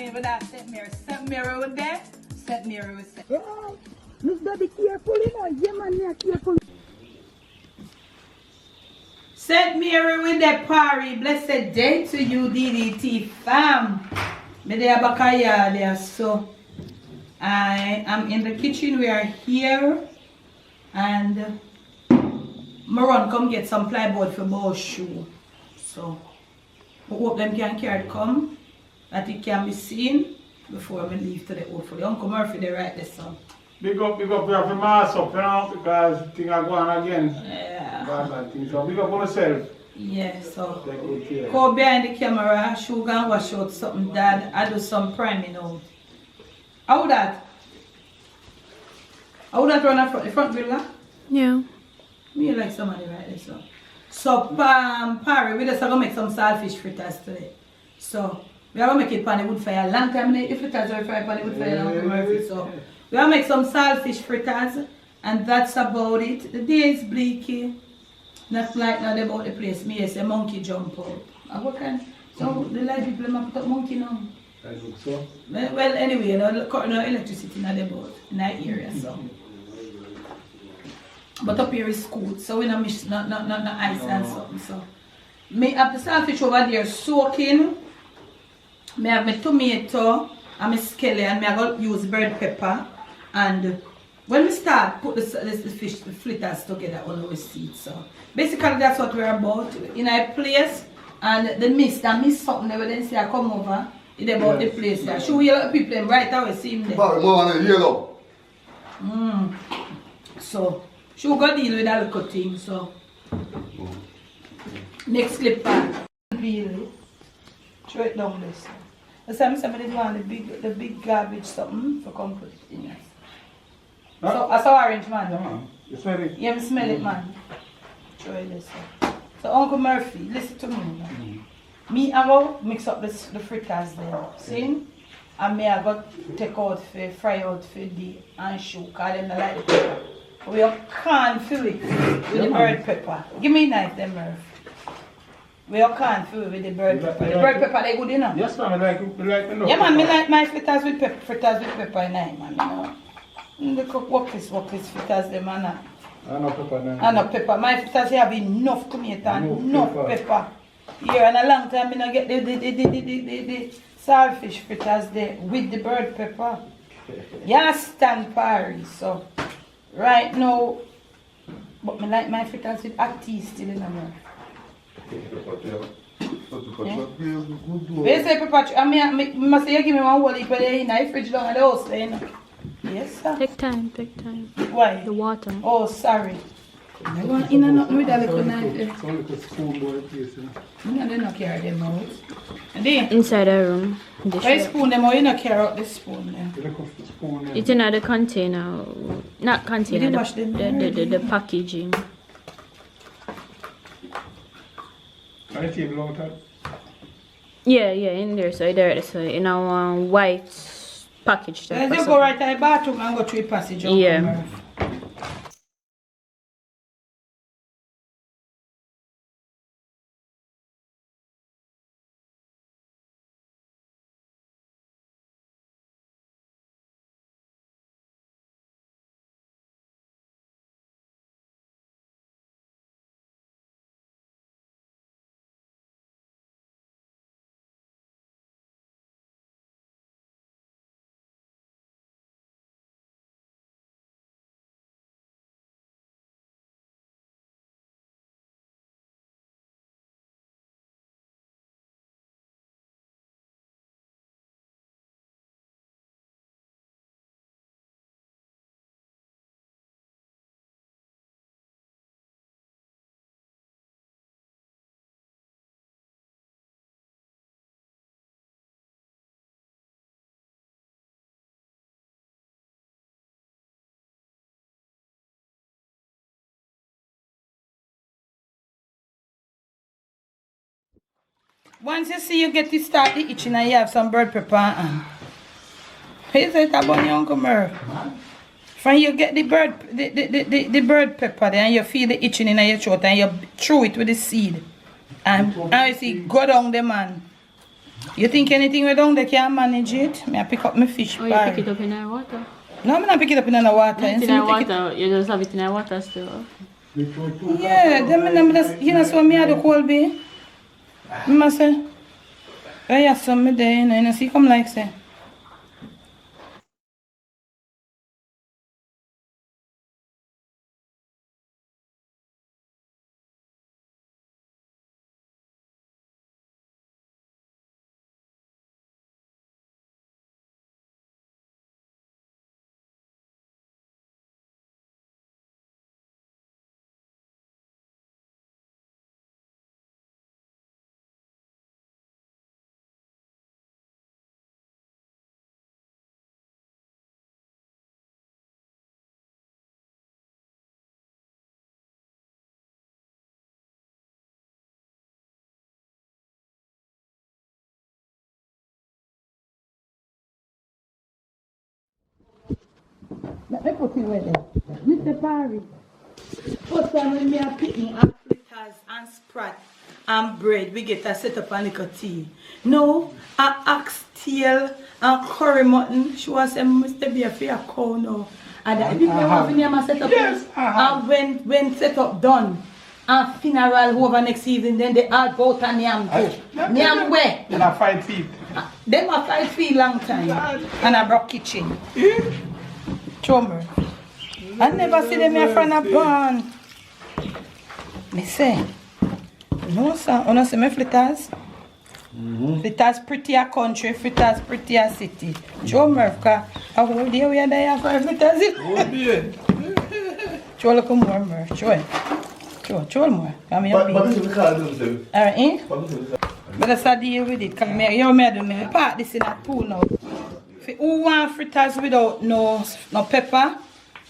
in with that St. Mary. St. Mary with that. St. Mary with that. Oh, Miss Baby, careful, you know. Yeah, man, yeah, careful. St. Mary with the party. Blessed day to you, DDT fam. Me there bakaya there. So I am in the kitchen. We are here. And Maron come get some plywood for Boshue. So I hope them can carry it come. That it can be seen before we leave to the hopefully. Uncle Murphy they right there, so. Big up, we have to mass up, you know, because things are going again. Yeah. Bad things. So big up on yourself. Yeah, so. Take good care. Go behind the camera, sugar and wash out something, Dad. I do some priming out. How that? How that run the front builder? Yeah. Me like somebody right there, so. So, Parry, we just going to make some saltfish fritters today. So, we are going to make it on the wood fire. Long time, the fritters are fried on the wood fire, Uncle Murphy, so. We are going to make some saltfish fritters, and that's about it. The day is bleaky. Not like now about the place. Me, yes, a monkey jump out. And what kind? So, the light people have put up monkey now. I think so. Well, anyway, no electricity in the boat, in that area, so. But up here is cool, so we don't miss no ice and something, so. Me have the saltfish over there soaking. Me have my tomato and my scallion, and me I go use bird pepper. And when we start, put the fish, the fritters together on our seed, so. Basically, that's what we're about. In a place, and the mist something there, when they say I come over, it's about the place there. Should we let people right away see them there? Yellow. So, she will go deal with that little thing, so. Next clip back. Peel it. Throw it down this. Somebody want the big garbage something for come put it in here. So, I saw orange man. Yeah, man. You smell it? Yeah, I smell it, man. Throw it this way. So, Uncle Murphy, listen to me. Me, I go mix up the fritters there. See? And me, I go take out for fry out for the anshu, because them not like the pepper. We can't fill it with the bird pepper. Give me a knife, then, Murph. We can't fill it with the bird pepper. The bird pepper, they good enough. Yes, man, I like enough. Yeah, man, me like my fritters with pepper in it, man, you know. The cook work this fritters, them, man. I know pepper now. I know pepper. My fritters have enough tomato and enough pepper. Yeah, and a long time, I don't get the saltfish fritters there with the bird pepper. Yeah, stand Paris, so. Right now, but me like my fritters with hot tea still in the mouth. Where say pepper? I must say you give me one whole heap of it in the fridge down at the house then. Yes, sir. Take time. Why? The water. Oh, sorry. I want in and nothing with that little knife there. It's only a spoon boy place, you know. They don't carry them out. And then, Inside the room. why spoon them out? You don't carry out the spoon there. You look off the spoon there. It's in the container. Not container, You didn't wash them the packaging. Are you table out? Yeah, in there. So there, so in a white package. Let's just go right to the bathroom and go through the passage. Yeah. Once you see you get to start the itching and you have some bird pepper and you say it about your Uncle Murph. When you get the bird pepper there and you feel the itching in your throat and you throw it with the seed and you see go down the man. You think anything we down they can manage it? May I pick up my fish Oh, you bar? pick it up in the water? No, I'm not pick it up in the water. Not in Instead the me take water, you just have it in the water still. Yeah, them just, you know, so me had the cold be. Me must say, I have some me there, you know, see come like say. Let me put it where there. Mr. Parry. First time when me are picking and fritters and sprat and bread, we get a set up a little tea. No, a ox tail and curry mutton. She was say, Mr. Be a fair cow now. And I think have in here set up. Yes, and when set up done, and funeral over next evening, then they add both and yam too. Yam where? Then I 5 feet. Them a 5 feet long time. And a broke kitchen. Chomer. I never see them here from a barn. Me say, no sir, you see me fritters? Fritters pretty a country, fritters pretty a city. Chomer, because a whole day we are there for fritters. Show look more, mer. Show it. Show more. Come here. Alright, eh? But that's a deal with it. Because me do me part this in a pool now. Who want fritters without no pepper?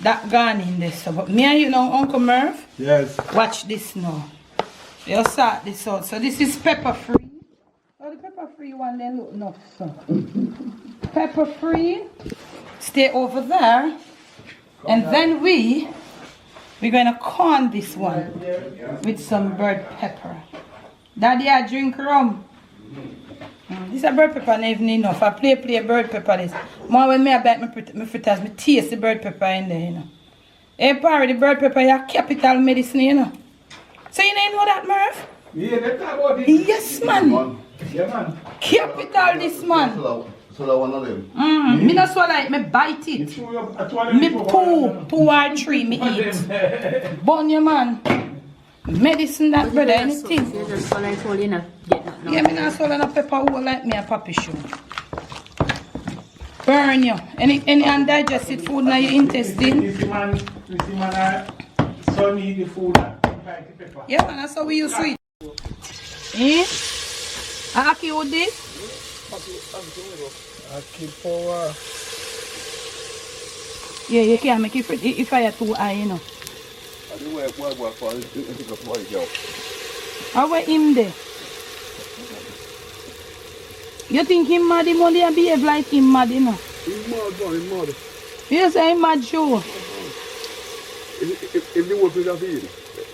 That gone in this. But me and you know, Uncle Merv? Yes. Watch this now. You sort this out. So this is pepper free. Oh, the pepper free one then look enough. So. Pepper free. Stay over there. And then we're going to corn this one with some bird pepper. Daddy, I drink rum. This is a bird pepper not even enough. I play bird pepper this. More when I bite my fritters, I taste the bird pepper in there, you know. Hey, Barry, the bird pepper is capital medicine, you know. So you know that, Merv? Yeah, they talk about it. Yes, man. Yeah, man. Capital this, man. So that one of them. Me not swallow it, me bite it. Me poo or tree, me eat. Bun your man. Medicine that brother, anything. You just swallow it whole, you know, get that now. Yeah, me not swallow no pepper whole like me a papi shoe. Burn you. Any undigested food in your intestine. This man, son eat the food and bite the pepper. Yeah, man, that's how we use sweet. Eh? Aki with this? Aki power. Yeah, you can't make it if I are too high, you know. How about him there? You think him mad, him only behave like him mad, you know? He's mad, man, he's mad. You say him mad, sure. If the whole place are feeding.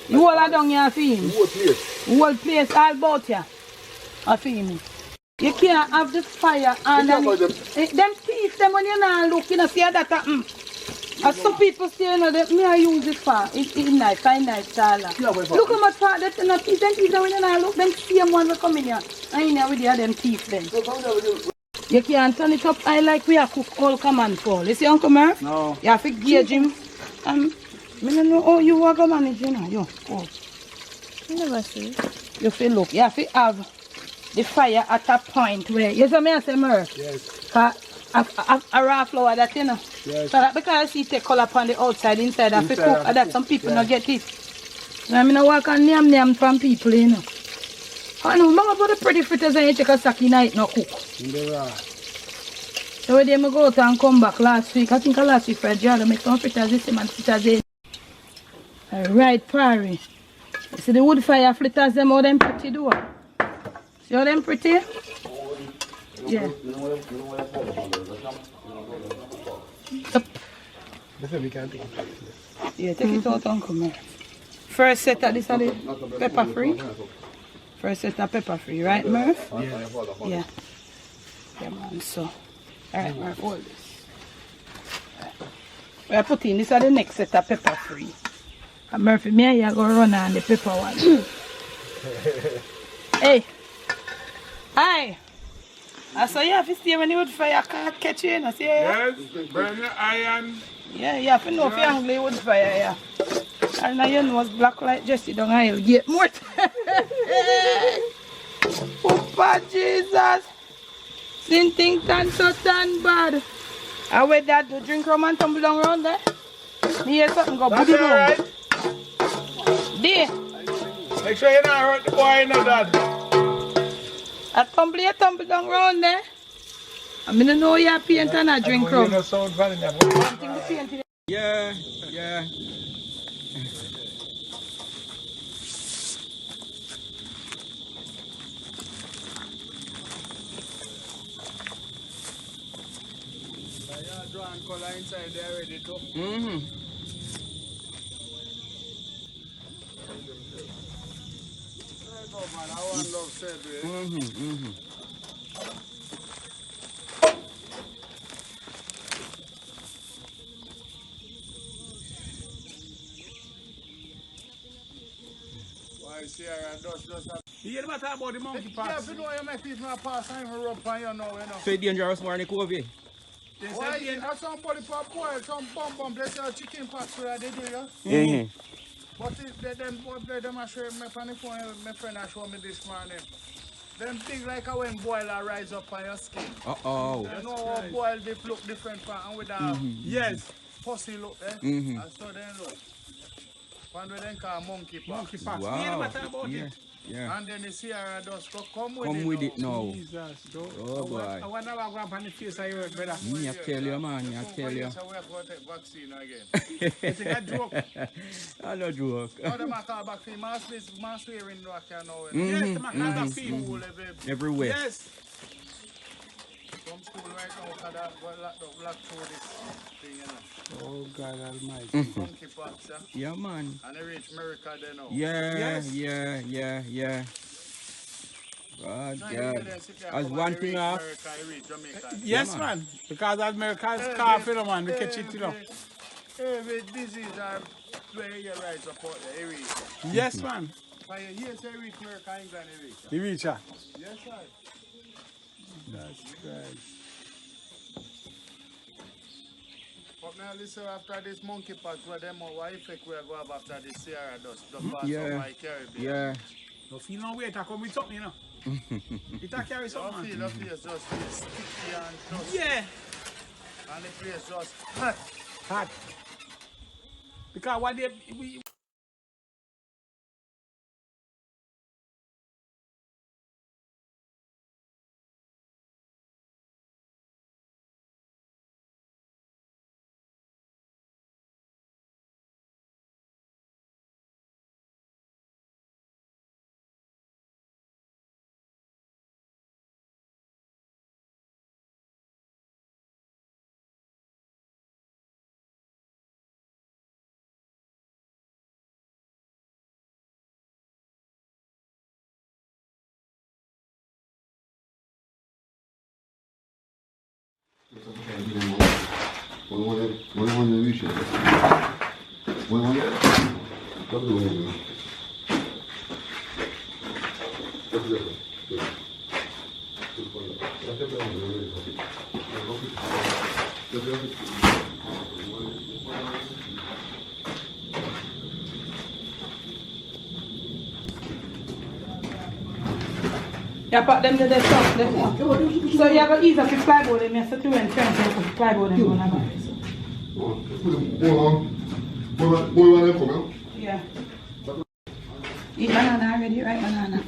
You all are down here for him? The whole place. Whole place all about you. I feel me. You can't have the fire and them thief them when you not look, you know, see that happen. And some people say, you know, that me I use it for. It's nice, fine nice, Charla. Look how much part that not thief them when you not look, them same one will come in here. And in here with you, them thief them. You can't turn it up high like we are cook all command for. You see Uncle Murph? No. You have to gauge him. I don't know how you are going to manage, you know. You, oh. You never see. You feel look, you have to have the fire at a point where, you see me I say Murph? Yes. A raw flour that, you know. Yes. So that because you take color upon the outside, inside, I cook, and that some people not get it. I mean, I walk and name from people, you know. I know, mama about the pretty fritters and you take a sack in night, no cook. So when they go out and come back last week, I think last week for a jar, I make some fritters, this man fritters in. Alright, Parry. You see the wood fire fritters, them how them pretty do. See how them pretty? Yeah. Up. Yeah, take it out, Uncle Murph. First set of this are the pepper free. First set of pepper free, right, Murph? Yeah. Yeah. Yeah, man, so. Alright, we're hold this. We're putting this are the next set of pepper free. And Murphy, me and you go run on the pepper one. Hey. Hi. I saw you have to stay when you would fire can't catch you, I see you. Yes, burn your iron. Yeah, you have to know if you're hungry wood fire, yeah. And now you know it's black like Jesse down I'll get more. Papa Jesus. Sin thing tan so tan bad. I wait that to drink rum and tumble down around there. Me hear something go That's booty down. alright. There. Make sure you don't hurt the boy, no dad. I tumble down around there. I mean, know you paint and I drink rum. No sound for them. One thing the paint. Yeah, yeah. Drawing color inside there ready too. Mm-hmm. Man, I want love said it. Mm-hmm. Why Sierra just have... You hear about the monkey Yeah, if you know you make people pass time for rope on you know, So it's dangerous more than COVID. Why you have somebody for boil, some bum, they say chicken pox where they do you. Mm-hmm. But if them I show me on the phone, my friend I show me this morning. Them things like when boiler rise up on your skin. Uh-oh. You know how boil they look different from and with a yes, pussy look, eh? Mm-hmm. And so then look. One way they call monkey pox. Monkey pox. Wow. Yeah. Yeah. And then the Sierra dust come with Come it with now. it now. Jesus, Oh boy. I wonder what grab on the face of your brother. I tell you, man. I tell you. So we have to take vaccine again. You think I joke? I no joke. Now them a call vaccine. Mass wearing no can now. Mhm, Yes, them a call vaccine. Everywhere. Yes. Some school right now because that got locked through this thing, you know. Oh God Almighty. Monkeypox, Yeah, man. and they reach America then now. Yeah, yeah. Oh, God. As one thing off. Yes, man. Because America's coughing, man. We catch it, you know. Every disease are where you rise up out there, you reach. Yes, man. But you hear say reach America, England, you reach. You reach, Yes, sir. That's right. But now listen, after this monkeypox, where them what effect we go have after this Sierra dust, the pass of my Caribbean. Yeah. No feel no weight, I come with something, you know. It a carry something. The place just feel sticky and dusty. Yeah. And the place just hot. Hot. Because what we You put them to the top there. So you have to ease up the plywood and you have to throw in front of the plywood and go on about it. Yeah. Eat banana already, right? Banana.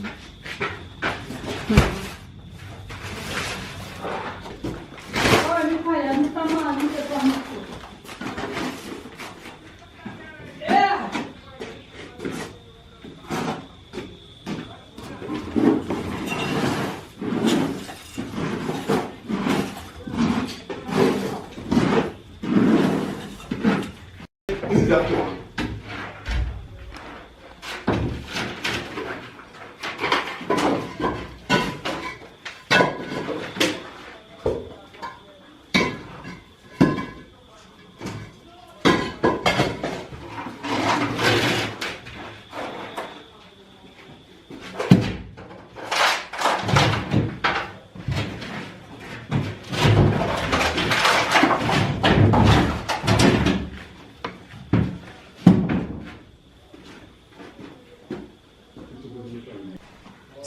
Yeah.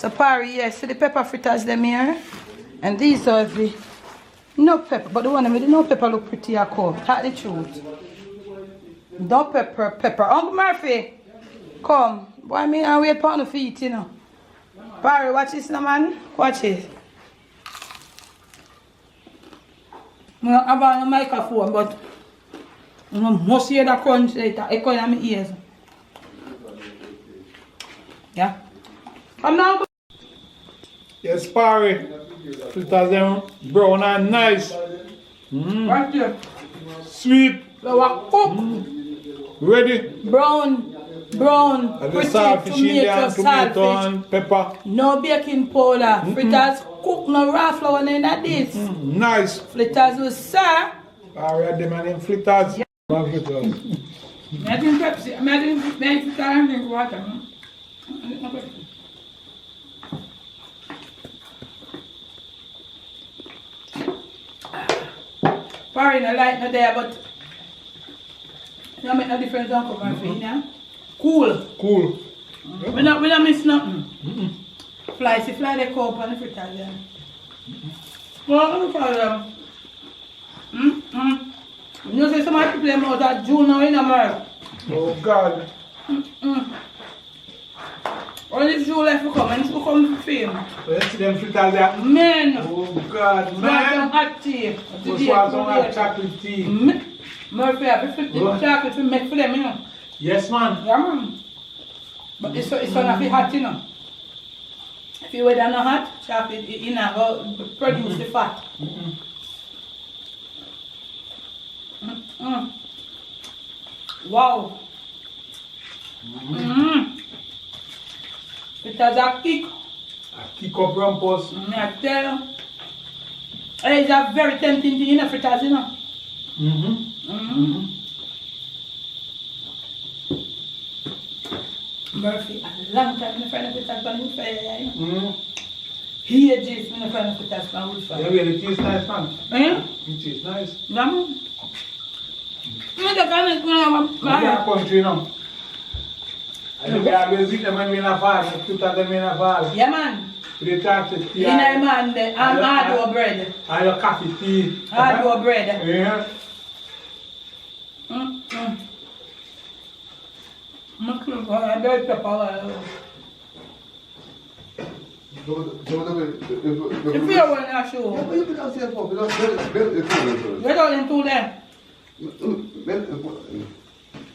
So Parry, yes, see the pepper fritters them here. And these are the no pepper, but the one with the no pepper look pretty a cool. Tell the truth. No pepper. Uncle Murphy, come. Boy, me and wait for the feet, you know. Parry, watch this now, man. Watch it. I don't have a microphone, but I must hear the crunch later. Echo in my ears. Yeah. Come now. Yes, Parry. Fritters them brown and nice. Right there. Sweet. So cook. Ready. Brown. And the saltfish in there, tomato and pepper. No baking powder. Fritters cook no raw flour in this. Nice. Fritters with sir. Alright, them and them fritters. Yeah. Love fritters. I drink Pepsi. I drink water. Parry no light no there, but you don't make no difference on Uncle Murphy, yeah? Cool. We don't miss nothing. Fly the cup and the fritters, yeah. Well, look at them. You know, say somebody people them out at June now in America. Oh God. Only June left to come and to come to film. Let's see them fritters there. Man. Oh God, Some man. hot tea. Just want some hot chocolate tea. Murphy, I prefer the chocolate to make for them, you know. Yes, man. Yeah, man. But it's not be hot, you know. If you weather not hot, chocolate, you know, will produce the fat. Wow. It has a kick. A kick up rumpus. I tell you. It's a very tempting thing, you know, fritters, you know. Murphy, a long time my friend of fritters on Woodfire. He ages my friend of fritters on Woodfire. Yeah, really tastes nice, man. It tastes nice. Yeah, man. I Yeah, country, you know. And we always eat them when we're in a fall. We put them in a fall. Yeah, man. We talk to tea. In a man, I'm hard bread. And your coffee tea. Hard bread. Yeah. I don't pepper. If you want to show, we're all into them.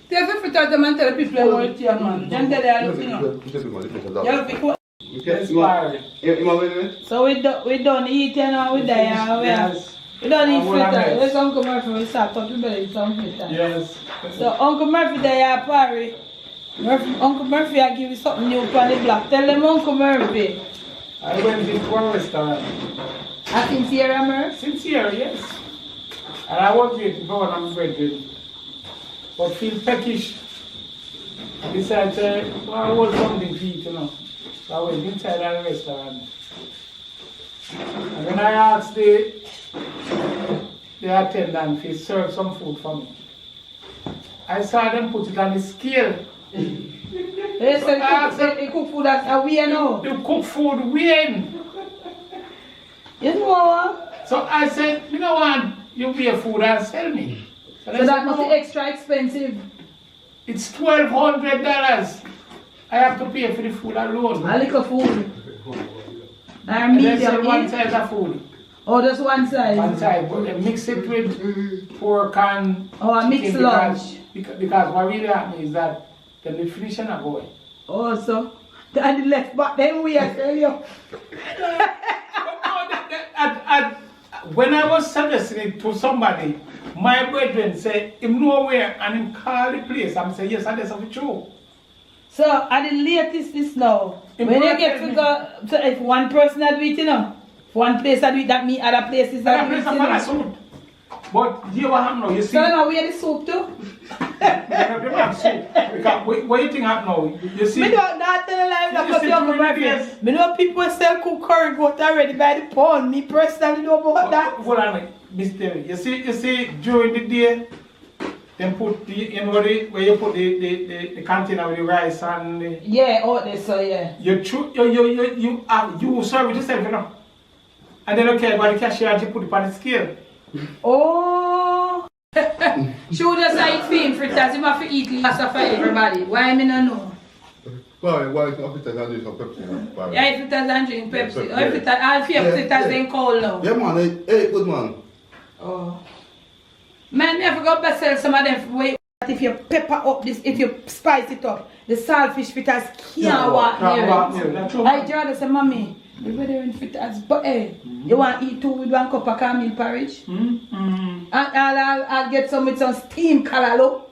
There's a fritters them and tell the people about it, man. Then tell them, you know. So we done eating and we die. We don't eat fritters. Let's Uncle Murphy will start up. We better eat some fritters. Yes. So Uncle Murphy there, Parry. Uncle Murphy, I give you something new for the block. Tell them Uncle Murphy. I went to one restaurant. I sincere, Murphy? Sincere, yes. And I was waiting for one of my brethren. But feel peckish. I decided I want something to eat, you know. So I went inside the restaurant. And when I asked the attendant if he served some food for me, I saw them put it on the scale. They said they cook food at a way now. They cook food when? You know what? So I said, you know what? You buy food and sell me. So that must be extra expensive. It's $1,200. I have to pay for the food alone. A little food. And they medium sell one in? size of food. Oh, just one side? One side, but they mix it with pork and a mixed lunch. Because what really happens is that then they finish and I go. Oh, so and the left back then we are tell you. When I was suggesting it to somebody, my brethren said, him nowhere and him call the place. I'm saying, yes, and that's true. So, at the latest this now, when you get to go, so if one person had it, you know, one place had it, that mean other places had it, you know. But here what happened now, you see. So now we have the soup too? Because what do you think happened now? You see. Me don't not tell a lie because you have my friends. Me know people sell cook curry goat already by the pound. Me personally know about that. Hold on, Miss Terry. You see, during the day, Then put the, you know, where you put the container with the rice and the... Yeah, out there, so yeah. You serve it yourself, you know. And then okay, but the cashier you put it on the scale. Oh! She would just eat film fritters, you have to eat less for everybody. Why me not know? Why is not fritters and drink some Pepsi? Yeah, fritters and drink Pepsi. Yeah. Or fritters, all fritters then cold now. Yeah, man. Hey, good man. Oh. Man, me have to go best sell some of them way. If you pepper up this, if you spice it up, the saltfish fritters can't walk near it. I just say, mommy, we were there in fritters, but hey, you want to eat two with 1 cup of caramel porridge? And I'll get some with some steamed callaloo.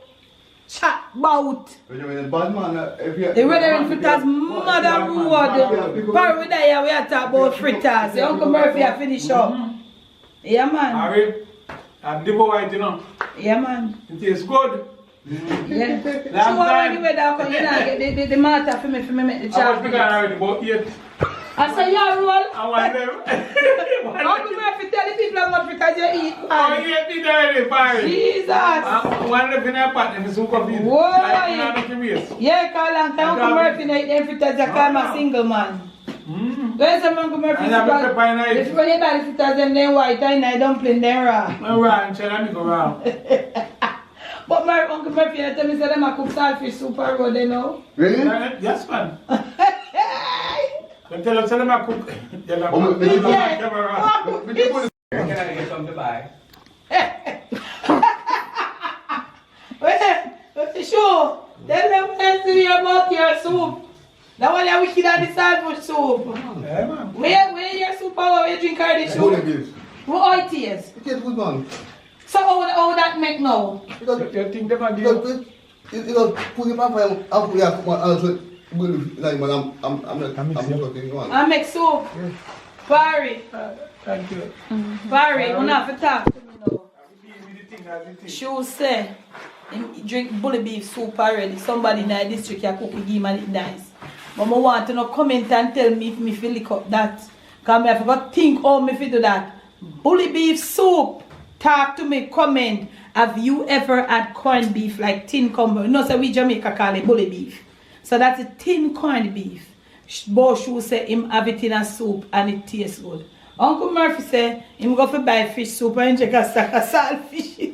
Chat bout. Bad man, They were there in fritters, mother road. Parry there, we are talking about fritters. Your Uncle Murphy have finished up. Yeah, man. Harry, I'm the boy, you know. Yeah, man. It tastes good. Yeah. So Long what time. you wear that because you know get the matter for me make the I was chocolate. beginning already about 8. I say you roll. I want them. Uncle Murphy tell the people how much fritters you eat. Oh, you eat already, Barry. Jesus. I want them in a pot, them is so confused. Whoa. Yeah. Yeah, call and Uncle Murphy no eat them fritters, you call him a single man. Where's some Uncle Murphy? And I'm a pepper in it. If you buy the fritters them then white and I dumpling them raw. I'm right, tell me go round. But my Uncle Murphy tell me say them a cook saltfish soup or road, you know. Really? Yes, man. But tell us, tell them I cook. Yeah. Can I get some to buy? Wait, sure. Tell them anything about your soup. That one you wicked at the saltfish soup. Yeah, man. Where your soup or where you drink already Good soup? gives. What it is? It tastes good, man. So how that make now? You think them are You good? put it up and put it up and like, man, I'm cooking one. I make soup. Barry. Thank you. Barry, you have to talk to me now. She She will say, him drink bully beef soup already. Somebody in the district can cook it, give and it nice. But I want to know comment and tell me if me feel lick up that. Because I forgot think how me feel do that. Bully beef soup. Talk to me, comment. Have you ever had corned beef like tin combo? No, so we Jamaica call it bully beef. So that's a tin corned beef. Boshue say him have it in a soup and it tastes good. Uncle Murphy say him go for buy fish soup and check a sack of saltfish.